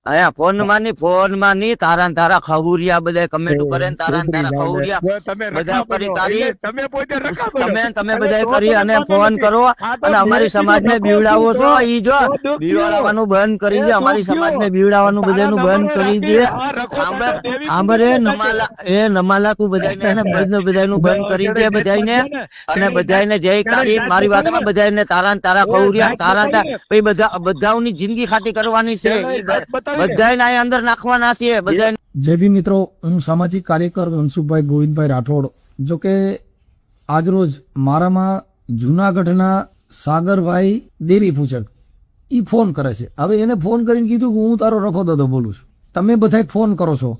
અહીંયા ફોન માં ની તારા ખવરિયા બધા કમેન્ટ કરે ને તારા ખવરિયા બધા કરી તારી તમે બધા કરી અને ફોન કરો અને અમારી સમાજ ને બીવડાવો છો. ઈ જો બીવડાવવાનું બંધ કરી દે, અમારી સમાજ ને બીવડાવવાનું બધાનું બંધ કરી દે. આંબરે નમાલા તું બધાને બધાનું બંધ કરી દે બધાને, અને બધાને જય કાળી. મારી વાતમાં બધાને તારા ખવરિયા તારા પછી બધાની જિંદગી ખાટી કરવાની છે, બધાને આ અંદર નાખવાના છે બધા. જય ભીમ મિત્રો, હું સામાજિક કાર્યકર મનસુખભાઈ ગોવિંદભાઈ રાઠોડ. જો કે આજરોજ મારામાં જુનાગઢના સાગરભાઈ દેરી પૂછક ઈ ફોન કરે છે. હવે એને ફોન કરીને કીધું કે હું તારો રખો દાદો બોલું છું. તમે બધા ફોન કરો છો,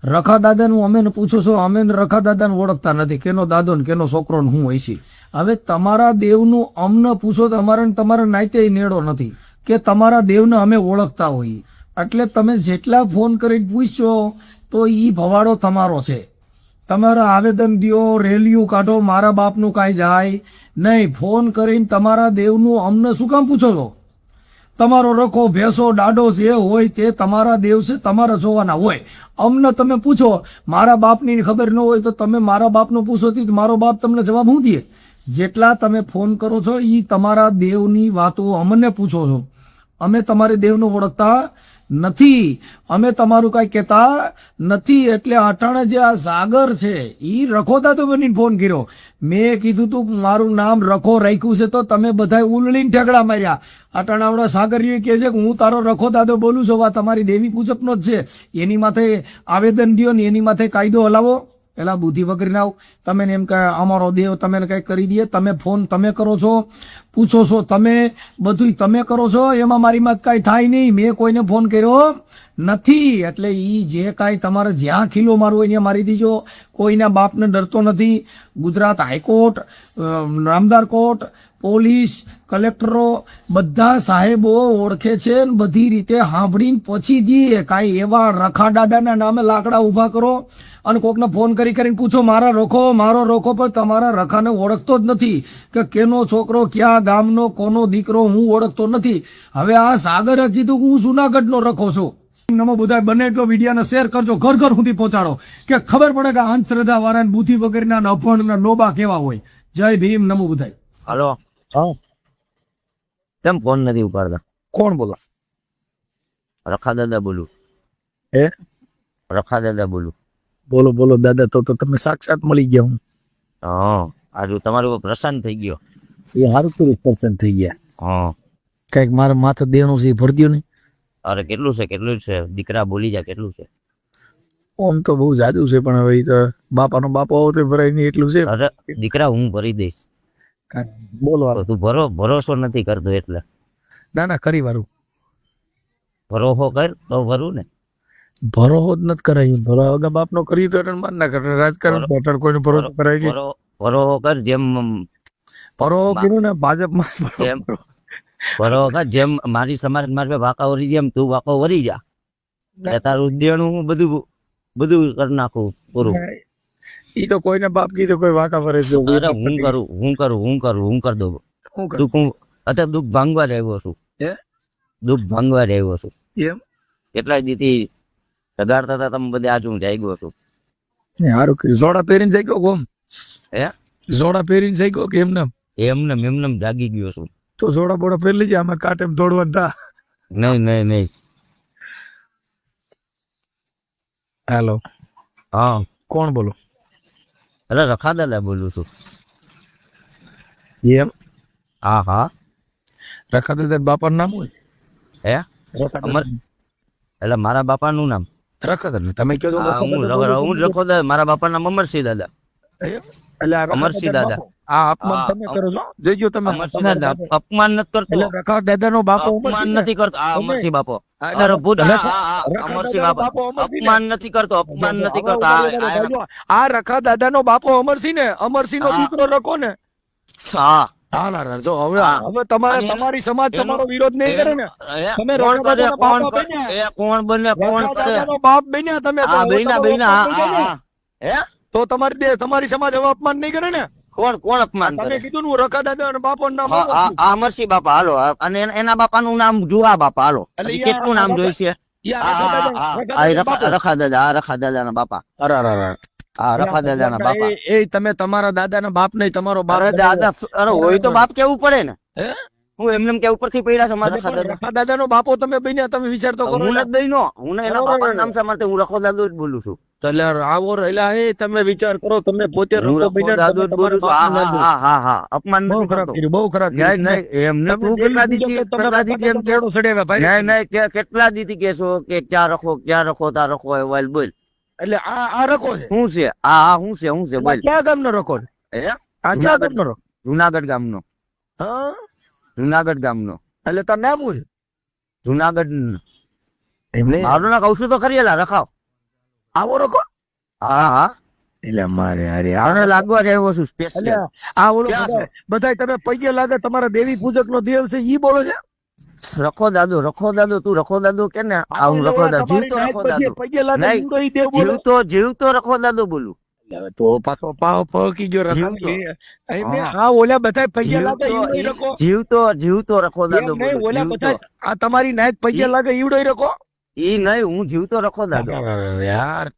રખા દાદાનું અમે પૂછો છો, અમે રખા દાદાને ઓળખતા નથી, કેનો દાદો ને કેનો છોકરો ને હું હોય છે. હવે તમારા દેવનું અમને પૂછો તો તમારા નાતે નેડો નથી કે તમારા દેવને અમે ઓળખતા હોઈએ. એટલે તમે જેટલા ફોન કરીને પૂછશો તો ઈ ભવાડો તમારો છે. તમારા આવેદન દો, રેલીઓ કાઢો, મારા બાપનું કાંઈ જાય નહીં. ફોન કરીને તમારા દેવનું અમને શું કામ પૂછો છો? તમારો રખો ભેંસો ડાડો જે હોય તે તમારા દેવ છે, તમારા જોવાના હોય. અમને તમે પૂછો, મારા બાપની ખબર ન હોય તો તમે મારા બાપનું પૂછો, મારો બાપ તમને જવાબ શું દે? જેટલા તમે ફોન કરો છો એ તમારા દેવની વાતો અમને પૂછો છો. અમે તમારે દેવને ઓળખતા નથી, અમે તમારું કઈ કહેતા નથી. એટલે અટાણે જે આ સાગર છે ઈ રખોતા તો બનીને ફોન કર્યો. મેં કીધું તું મારું નામ રખો રાખ્યું છે તો તમે બધા ઉલળીને ઠેકડા માર્યા. અટાણા આવડા સાગરીઓ કહે છે કે હું તારો રખો દાદો બોલું છું. આ તમારી દેવી પૂજકનો જ છે, એની માથે આવેદન દો ને એની માથે કાયદો હલાવો. પેલા બુદ્ધિ વગર આવ તમે એમ કે અમારો દેવ તમે કઈ કરી દે. તમે ફોન તમે કરો છો, પૂછો છો તમે, બધું તમે કરો છો, એમાં મારી માં કઈ થાય નહીં. મેં કોઈને ફોન કર્યો નથી. એટલે ઈ જે કાંઈ તમારે જ્યાં ખીલો મારવો હોય ત્યાં મારી દીજો. કોઈના બાપને ડરતો નથી. ગુજરાત હાઈકોર્ટ, નામદાર કોર્ટ, પોલીસ, કલેક્ટરો બધા સાહેબો ઓળખે છે ને બધી રીતે સાંભળીને પછી દઈએ. કાંઈ એવા રખા દાદાના નામે લાકડા ઉભા કરો અને કોકને ફોન કરીને પૂછો મારો રોકો પણ તમારા રખાને ઓળખતો જ નથી કે કેનો છોકરો ક્યાં ગામનો કોનો દીકરો હું ઓળખતો નથી. હવે આ સાગરે કીધું કે હું જુનાગઢનો રખો છું. નમો બધા બને એટલો વિડીયોને શેર કરજો, ઘર ઘર સુધી પહોંચાડો કે ખબર પડે કે અંધશ્રદ્ધા વાળા બુદ્ધિ વગરના અભણના લોબા કેવા હોય. જય ભીમ. નમો બુધાય. હલો, હા કેમ ફોન નથી ઉપાડતા? કોણ બોલો? રખા દાદા બોલું. રખા દાદા બોલું. બોલો દાદા. તો તમે સાક્ષાત મળી ગયા. હું હા, આજુ તમારું પ્રસન્ન થઈ ગયો. એ સારું કર્યું, પ્રસન્ન થઈ ગયા. હા, કઈક મારા માથે દેણું છે, ભરદ્યો નહીં. અરે કેટલું છે દીકરા બોલી જા, કેટલું છે? ઓમ તો બહુ જાદુ છે પણ હવે તો બાપાનો બાપો આવો તો ભરાય નહીં એટલું છે. અરે દીકરા હું ભરી દઈશ. બોલો તું ભરોસો નથી કરતો એટલે. ના કરી વારું. ભરોસો કર તો ભરું ને. ભરોસો જ નથી કરાય. ભરો વગર બાપ નો કરી તો માન ના કરે. રાજકારણ બેઠર કોઈને ભરોસો કરાય કે ભરોસો કર જેમ ભરોસો કર્યું ને ભાજપમાં. ભરોસો કર જેમ મારી સમાજ મારે વાંકા વરી જેમ તું વાંકો વરી જા. તારું દેણું બધું કરી નાખું પૂરું. ઈ તો કોઈને બાપ કીધું કોઈ વાંકા વરે છે. હું કર દઉં. અત્યારે દુઃખ ભાંગવા આવ્યો છું. દુઃખ ભાંગવા આવ્યો છું. એમ કેટલા દીધી સગાડતા હતા તમે બધા આજુ જાગ્યો છું. સારું કર્યું. જોડા પહેરીને જાગ્યો ગોમ? હે જોડા પહેરીને જાગ્યો કે એમને એમને જાગી ગયો છું. તો જોડા બોડા પહેરી લેજે. આમાં કાટેમ દોડવાનું થા. નહીં. હેલો, હા કોણ બોલો? અરે રખા દાદા બોલું છું. એમ? હા રખા દાદા બાપાનું નામ હોય? હે એટલે મારા બાપાનું નામ રખા દાદા. તમે કહો હું રખો દાદા. મારા બાપાનું નામ અમરસિંહ દાદા. અમરસિંહ દાદા. આ અપમાન તમે કરો છો. જોજો તમે અપમાન નથી કરતો. રખા દાદાનો બાપો અપમાન નથી કરતો. અમરસિંહ બાપો. અમરસિંહ બાપો અપમાન નથી કરતો. આ રખા દાદાનો બાપો અમરસિંહ ને, અમરસિંહ નો દીકરો રખો ને. હા જો હવે તમારી સમાજ તમારો વિરોધ નહીં કરે ને. તમે કોણ બાપ બન્યા તમે હે તો તમારી સમાજ હવે અપમાન નહીં કરે ને. કોણ અપમાન તમે કીધું ને રખા દાદા બાપો નામ અમરસિંહ બાપા હાલો, અને એના બાપાનું નામ જુહા બાપા હાલો. કેટલું નામ જોઈશે? રખા દાદા રખા દાદા ના બાપા હા રખા દાદા ના બાપા એ તમે તમારા દાદાના બાપ નહીં, તમારો બાપ અરે દાદા અરે હોય તો બાપ કેવું પડે ને હું એમને કે ઉપરથી પડ્યા છે મારા રખા દાદા રખા દાદાનો બાપો તમે બન્યા, તમે વિચાર તો કરો. હું નથી દઈનો હું ને એના બાપાનું નામ છે માટે હું રખો દાદો જ બોલું છું. એટલે આવો રહેલા એ તમે વિચાર કરો, તમે પોતે હું રખો રખો બન્યા, દાદો જ તમે બોલું છું. તમારા બાપનું હા નામ હા હા અપમાન બહુ નથી ખરાબ કરતો. કર્યું, બહુ ખરાબ નહીં કર્યું. નહીં એમને તું કેટલા દીધી કેટલા દીધી એમ કેળો ચડ્યા ભાઈ. નહીં નહીં કેટલા દીધી કેશો કે ક્યાં રખો ત્યાં રખો એ વાલ બોલ એટલે આ રખો છે. શું છે આ શું છે શું છે બોલ ક્યાં ગામનો રખો છે? હે આ ક્યાં ગામનો રખો? જુનાગઢ ગામનો હા જુનાગઢ ગામનો એટલે તાર નામ શું છે? જુનાગઢ એમને મારું ના કહું છું તો ખરી એલા રખાવ આવો રખો. હા હા એટલે મારે અરે આને લાગવા આવ્યો છું એટલે સ્પેશિયલ આ ઓલો ક્યાં બધાય તમે પગે લાગે તમારા દેવી પૂજક નો દેવ છે ઈ બોલો છે. રખો દાદો તું રખો દાદો કે ને આ હું રખો દાદો જીવતો રખો દાદો પગે લાગે નહીં, ઈંડો ઈ દેવ બોલો. જીવતો રખો દાદો બોલું તો પાછો પાવ પકી ગયો જીવતો. આ ઓલા બધાય પગે લાગે ઈવડો ઈ રખો. જીવતો રખો દાદો એમ નહીં, બોલું ઓલા જીવતો. બધાય આ તમારી નાયત પગે લાગે ઈવડો ઈ રખો. ઈ નહીં હું જીવતો રખો દાદો યાર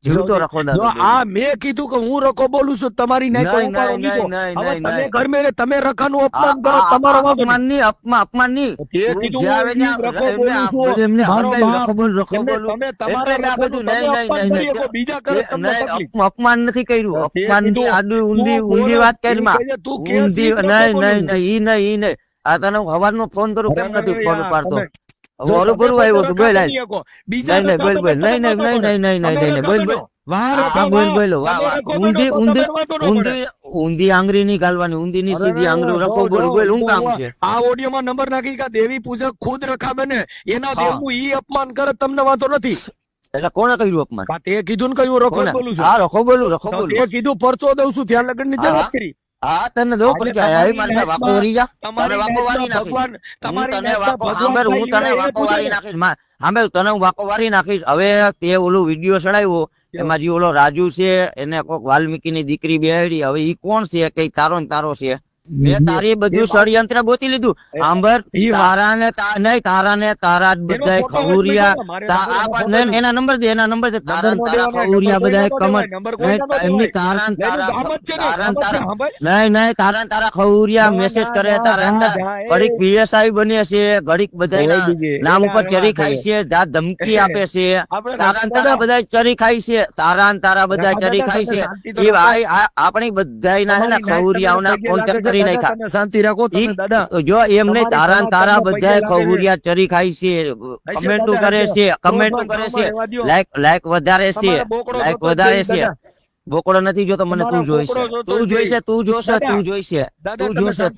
જીવતો રખો દાદો જો બોલું. આ મેં કીધું કે હું રખો બોલું છું, તમારી નાયત નહીં, ઉપાડો નહીં, લીધો. નહીં, હવે નહીં, તમે નહીં. ઘર મેરે તમે રખાનું અપમાન કરો, આ- તમારો આ વાંધો નહીં. અપમાન નહીં અપમાન નહીં તે તું કીધું જે આવે હું ત્યાં રખો એમને બોલું છું. બધું એમને મારો હંગાઈ બાપ. રખો બોલ રખો એમને બોલું તમે તમારા એટલે આ રખો બધું તમે નહીં, અપમાન નહીં, કરી નહીં, શકો, બીજા કરે તમને નહીં, તકલીફ. અપમાન નથી કર્યું અપમાન કીધું. આડું ઊંધી તું ઊંધી બોલો, વાત કરી માં ઈ કહે તું કે ઊંધી સીટ નહીં રખો નહીં બોલું. નહીં ઈ નહીં આ તને હવારનો ફોન કરું કેમ અરે નથી ફોન યાર, ઉપાડતો તમે- હવે ઓલું તમે ભરવા આવ્યો છું બોલ રખા હાલ. કરી શકો. બીજા નહીં, નહીં, રખા બોલ, બોલ. તમે નહીં, નહીં, રખા નહીં, કરો. નહીં, નહીં, તમે નહીં, રખા બોલ, કરો. બોલ. વાહ હા, રખા, બોલ વાહ. બોલો વાહ તમે વાહ રખો ઊંધી કરો તો ઊંધી તમે વાંધો ન પડે. ઊંધી આંગળી ની ગાલવાની ઊંધી ની સીધી આંગળી રખો બોલ બોલ હું કામ છે આ ઓડિયોમાં નંબર નાખી કે દેવી પૂજક ખુદ રખા બને એના હા. દેવનું ઈ અપમાન કરે તમને વાંધો નથી. એટલે કોણે કર્યું અપમાન આ તે કીધું ને કયું રખો કોણે? બોલું છું. હા રખો બોલું રખો તો બોલું તે કીધું પરચો દઉં છું ત્યાં લગન ની હા. વાત કરી. હા તને દો પડી ગયા તમારી મારે વાકો વરી જા તમારી તને વાકો વારી નાયતમાં નાખીશ ભગવાન હું તમારી તને નાયતમાં વાકો ભગવાન આંબેર હું તને ભાઈ વાકો પૂછે વારી ને. નાખીશ આંબેર તને હું વાકો વારી નાખીશ હવે તે ઓલું વિડીયો ચડાવ્યો એમાં જે ઓલો રાજુ છે એને કોક વાલ્મીકી ની દીકરી બેહાડી હવે ઈ કોણ છે કઈ તારો ને તારો છે મેં તારી બધું ષડયંત્ર ગોતી લીધું આંબર ઈ વાત. તારા ને નહીં તારા ને તારા જ બધાય એનો ફોટો ખવરિયા હોય તો મારે તા- આ વાત નહીં, એના નંબર દે તારા ને તારા ખવરિયા બધાય કમર એમની તારા ને તારા નહીં તારા ને તારા ખવરિયા મેસેજ કરે તારા ને તારા ઘડીક પીએસઆઈ બને છે ઘડીક બધા નામ ઉપર ચરી ખાય છે ધમકી આપે છે તારા ને તારા બધા ચરી ખાય છે તારા ને તારા બધા ચરી ખાય છે એ ભાઈ આપણી બધા ના હે ને ખવરિયાઓના કોન્ટેક્ટ કરી નાખ્યા શાંતિ રાખો તમે દાદા. જો એમ નહીં તારા ને તારા બધા ખવરિયા ચરી ખાય છે કમેન્ટો કરે છે કમેન્ટો કરે છે લાઈક વધારે છે લાઈક વધારે છે બોકડો નથી જોતો મને તું જોઈશે તું જોઈશે તું જોશે તું જોઈશે તું જોશે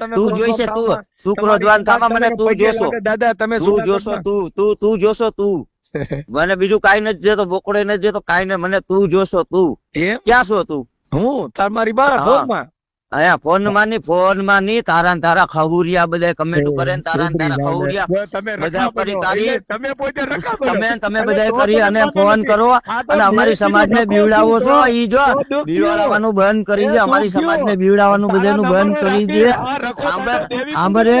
તું જોઈશે તું શુક્ર દ્વાન થામાં મને તું જોશો દાદા તમે તું જોશો તું જોશો તું મને બીજું કાઈ નથી દેતો બોકડે નથી દેતો કાઈ ને મને તું જોશો તું એમ ક્યાં છો તું હું તમારી બાર હા. ફોનમાં અહીંયા ફોન માં ની તારા ને તારા ખવરિયા બધા કમેન્ટ કરે ને તારા ને તારા ખવરિયા બધા કરી તારી તમે બધા કરી અને ફોન કરો અને અમારી સમાજ ને બીવડાવો છો ઈ જો બીવડાવવાનું બંધ કરી દે અમારી સમાજ ને બીવડાવવાનું બધાનું બંધ કરી દે આંબરે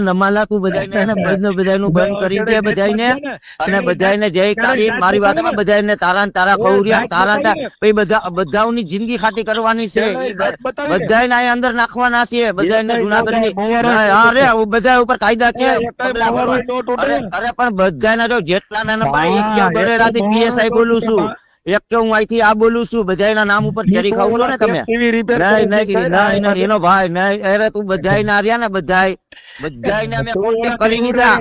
નમાલા તું બધાનું બંધ કરી દે બધાને અને બધાને જય તારી મારી વાતમાં બધાને તારા ને તારા ખવરિયા તારા પછી બધાની જિંદગી ખાટી કરવાની છે બધાને આ અંદર નાખવાના છે બધાને જુનાગઢની અરે બધા ઉપર કાયદા છે અરે પણ બધાના જો જેટલા નાના ભાઈ એક ક્યાં બરેડાથી પીએસઆઈ બોલું છું એક કે હું અહીંથી આ બોલું છું બધાના નામ ઉપર ચેરી ખાવ ને તમે નહીં એનો ભાઈ નહીં અરે તું બધાય રહ્યા ને બધાય અમે કોન્ટેક્ટ કરી લીધા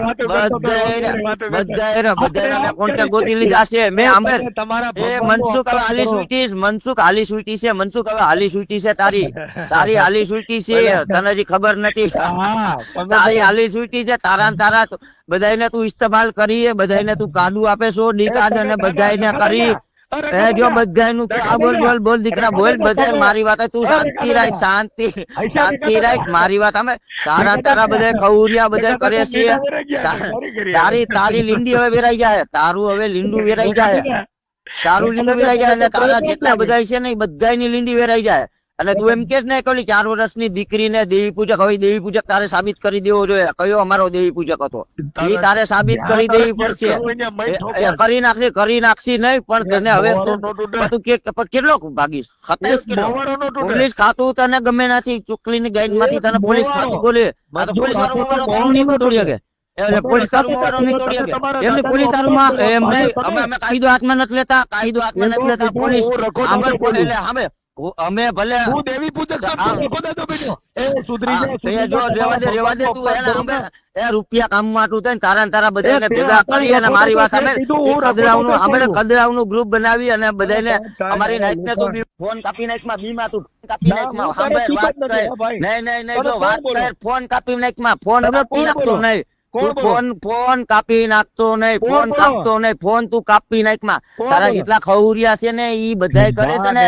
બધાય અમે કોન્ટેક્ટ ગોતી લીધા છે મેં આંબેર એ મનસુખ હવે હાલી સુઈટી મનસુખ હાલી સુઈટી છે મનસુખ હવે હાલી સુઈટી છે તારી હાલી સુઈટી છે તને હજી ખબર નથી તારી હાલી સુઈટી છે તારા બધાને તું ઇસ્તેમાલ કરી બધાને તું કાદુ આપે છો ડી કાર્ડ અને બધાને કરી જો બધાનું બોલ દીકરા બોલ બધા મારી વાત તું શાંતિ રાખ શાંતિ રાખ મારી વાત અમે તારા બધા ખવરિયા બધા કરે છે તારી લીંડી હવે વેરાઈ જાય તારું હવે લીંડું વેરાઈ જાય તારું લીંડું વેરાઈ જાય એટલે તારા જેટલા બધા છે ને બધાની લીંડી વેરાઈ જાય અને તું એમ કે ને કે ઓલી 4 વર્ષની દીકરીને દેવી પૂજક, હવે દેવી પૂજક તારે સાબિત કરી દેવો જોઈએ કયો અમારો દેવી પૂજક હતો. એ તારે સાબિત કરી દેવી પડશે. એ કરી નાખશે નહીં, પણ તને હવે તું કેટલો ભાગીશ? 27 કિલો પોલીસ ખાતું તને ગમે નથી, ચૂકલીની ગાઈડ માંથી તને પોલીસ ખાતું ખોલે. આ તો પોલીસ વાળો અમારો કામ નહીં તોડી શકે. પોલીસ તારું નહીં તોડી શકે. એમની પોલીસ તારું એમ નહીં. અમે કાયદો હાથમાં નથી લેતા, કાયદો હાથમાં નથી લેતા. પોલીસ અમે અમે ભલે હું દેવી પૂજક રેવા દે તું એને અમે એ રૂપિયા કામમાં તું થઈને તારા બધાને ભેગા કરી અને મારી વાત અમે કદરાવનું ગ્રુપ બનાવી અને બધાને અમારી નાઈટ ને તું ફોન કાપી નાખમાં બીમાં તું કાપી નાખમાં નહીં જો વાત કર ફોન કાપી નાખમાં ફોન કાપી નાખતો નહીં. ફોન કાપી નાખતો નહીં, ફોન કાપતો નહીં, ફોન તું કાપી નાખમાં. તારા જેટલા ખવરિયા છે ને ઈ બધાય કરે છે ને